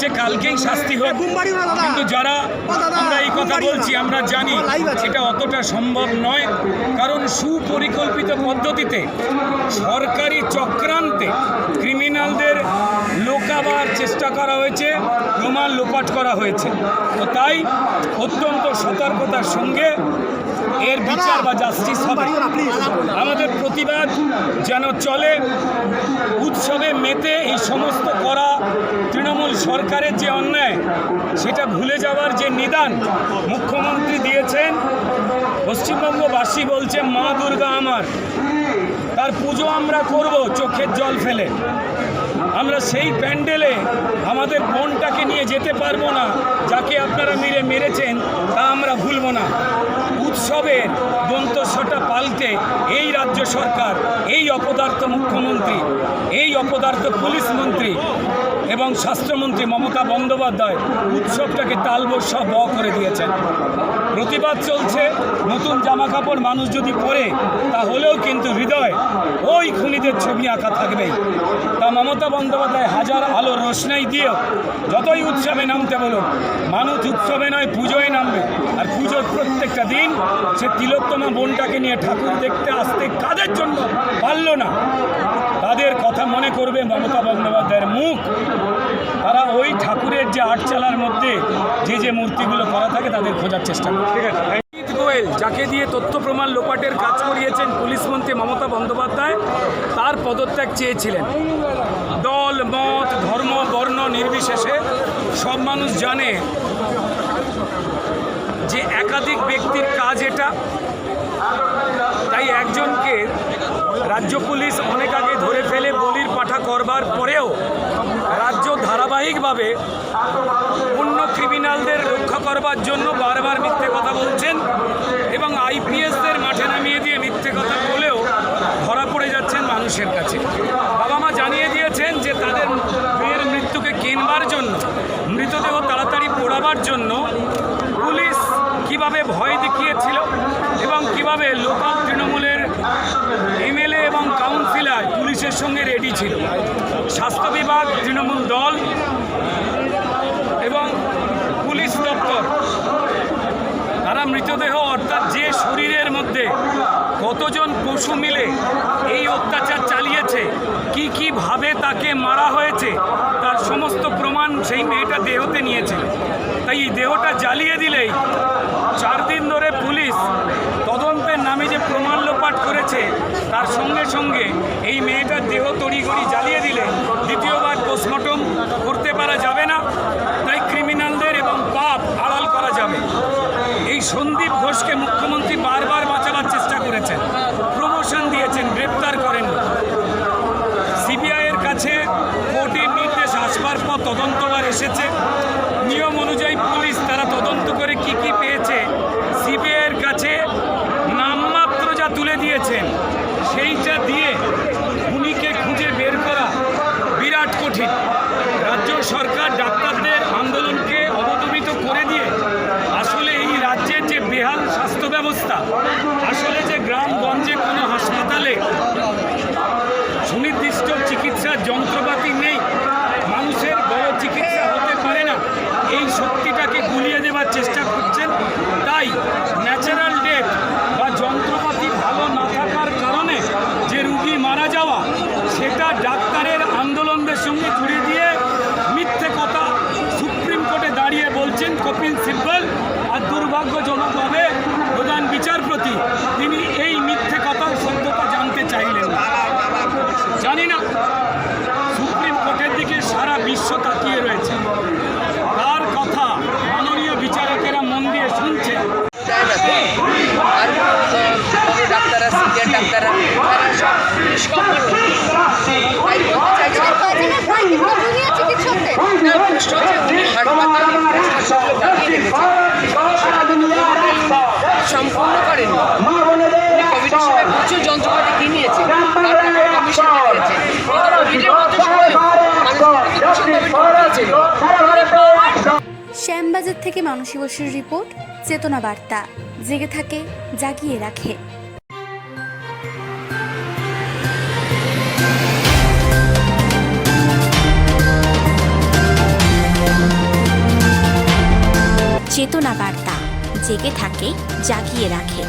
বলছে কালকেই শাস্তি হোক, কিন্তু যারা আমরা এই কথা বলছি আমরা জানি এটা অতটা সম্ভব নয়, কারণ সুপরিকল্পিত পদ্ধতিতে সরকারি চক্রান্তে ক্রিমিনালদের লোকাবার চেষ্টা করা হয়েছে, প্রমাণ লোপাট করা হয়েছে। তো তাই অত্যন্ত সতর্কতার সঙ্গে এর বিচার বা জাস্টিস হবে। আমাদের প্রতিবাদ যেন চলে, উৎসবে মেতে এই সমস্ত করা তৃণমূল সরকারের যে অন্যায় সেটা ভুলে যাওয়ার যে নিদান মুখ্যমন্ত্রী দিয়েছেন। পশ্চিমবঙ্গবাসী বলছে মা দুর্গা আমার, তার পুজো আমরা করব চোখের জল ফেলে। আমরা সেই প্যান্ডেলে আমাদের বোনটাকে নিয়ে যেতে পারবো না, যাকে আপনারা মেরেছেন তা আমরা ভুলব না। উৎসবের দন্তস্বটা পাল্টে এই রাজ্য সরকার, এই অপদার্থ মুখ্যমন্ত্রী, এই অপদার্থ পুলিশ মন্ত্রী এবং স্বাস্থ্যমন্ত্রী মমতা বন্দ্যোপাধ্যায় উৎসবটাকে তালবস্যা ব করে দিয়েছেন। প্রতিবাদ চলছে, নতুন জামা কাপড় মানুষ যদি পরে তাহলেও কিন্তু হৃদয় ওই খুনিদের ছবি আঁকা থাকবেই। তা মমতা বন্দ্যোপাধ্যায় হাজার আলোর রোশনাই দিয়েও যতই উৎসবে নামতে বলুন, মানুষ উৎসবে নয় পুজোয় নামবে। আর পুজোর প্রত্যেকটা দিন সে তিলোত্তমা বোনটাকে নিয়ে ঠাকুর দেখতে আসতে কাদের জন্য পারল না, তাদের কথা মনে করবে মমতা বন্দ্যোপাধ্যায়ের মুখ। তারা ওই ঠাকুরের যে আটচালার মধ্যে যে মূর্তিগুলো করা থাকে তাদের খোঁজার চেষ্টা করে। ঠিক আছে, অমিত গোয়েল যাকে দিয়ে তথ্য প্রমাণ লোপাটের কাজ করিয়েছেন পুলিশ মন্ত্রী মমতা বন্দ্যোপাধ্যায়, তার পদত্যাগ চেয়েছিলেন। দল মত ধর্ম বর্ণ নির্বিশেষে সব মানুষ জানে যে একাধিক ব্যক্তির কাজ এটা। তাই একজনকে রাজ্য পুলিশ অনেক আগে ধরে ফেলে বলির পাঠা করবার পরেও রাজ্য ধারাবাহিকভাবে অন্য ক্রিমিনালদের রক্ষা করবার জন্য বারবার মিথ্যে কথা বলছেন এবং আইপিএসদের মাঠে নামিয়ে দিয়ে মিথ্যে কথা বলেও ধরা পড়ে যাচ্ছেন মানুষের কাছে। বাবা মা জানিয়ে দিয়েছেন যে তাদের মেয়ের মৃত্যুকে কেনবার জন্য, মৃতদেহ তাড়াতাড়ি পোড়াবার জন্য পুলিশ কিভাবে ভয় দেখিয়েছিল এবং কিভাবে লোকাল তৃণমূলের এমএলএ এবং কাউন্সিলর পুলিশের সঙ্গে রেডি ছিল। স্বাস্থ্য বিভাগ, তৃণমূল দল এবং পুলিশ দপ্তর তারা মৃতদেহ অর্থাৎ যে শরীরের মধ্যে কতজন পশু মিলে এই অত্যাচার চালিয়েছে, কীভাবে তাকে মারা হয়েছে তার সমস্ত প্রমাণ সেই মেয়েটা দেহতে নিয়েছিল। তাই এই দেহটা জ্বালিয়ে দিলেই 4 দিন ধরে পুলিশ তদন্তের নামে যে প্রমাণ লোপাট করেছে তার সঙ্গে সঙ্গে এই মেয়েটার দেহ তড়িঘড়ি জ্বালিয়ে দিলে দ্বিতীয়বার পোস্টমর্টম করতে পারা যাবে না। তাই ক্রিমিনালদের এবং পাপ আড়াল করা যাবে। এই সন্দীপ ঘোষকে মুখ্যমন্ত্রী বারবার বাঁচাবার চেষ্টা করেছেন, প্রমোশন দিয়েছেন, গ্রেপ্তার করেন। সিবিআইয়ের কাছে কোর্টের নির্দেশ আসবার পর তদন্তভার এসেছে। নিয়ম অনুযায়ী পুলিশ তারা তদন্ত করে কি পেয়েছে সিবিআইয়ের কাছে নামমাত্র যা তুলে দিয়েছেন সেইটা দিয়ে খুনিকে খুঁজে বের করা বিরাট কঠিন। রাজ্য সরকার ডাক্তারদের আন্দোলনকে অবদমিত করে দিয়ে আসলে এই রাজ্যের যে বেহাল স্বাস্থ্য ব্যবস্থা, আসলে যে গ্রামগঞ্জে কোনো হাসপাতালে সুনির্দিষ্ট চিকিৎসার যন্ত্রপাতি নেই, মানুষের বড় চিকিৎসা হতে পারে না, এই শক্তিটাকে গুলিয়ে দেওয়ার চেষ্টা করছেন। তাই ন্যাচারাল ডেথ বা যন্ত্রপাতি ভালো না থাকার কারণে যে রুগী মারা যাওয়া, সেটা ডাক্তারের আন্দোলনদের সঙ্গে জুড়ে দিয়ে মিথ্যে কথা সুপ্রিম কোর্টে দাঁড়িয়ে বলছেন কপিল সিব্বল। আর দুর্ভাগ্যজনকভাবে প্রধান বিচারপতি তিনি এই মিথ্যে কথার সত্যতা জানতে চাইলেন না। জানি না সুপ্রিম কোর্টের দিকে সারা বিশ্ব তাকিয়ে রয়েছে, তার কথা মাননীয় বিচারকেরা মন দিয়ে শুনছে। ডাক্তাররা, সিনিয়র ডাক্তাররা সম্পূর্ণ করেনি। কোভিডের সময় প্রচুর যন্ত্রপাতি কিনিয়েছে, শ্যামবাজার থেকে মানসী বসুর রিপোর্ট, চেতনা বার্তা, জেগে থাকে, জাগিয়ে রাখে। জেগে থাকে জাগিয়ে রাখে।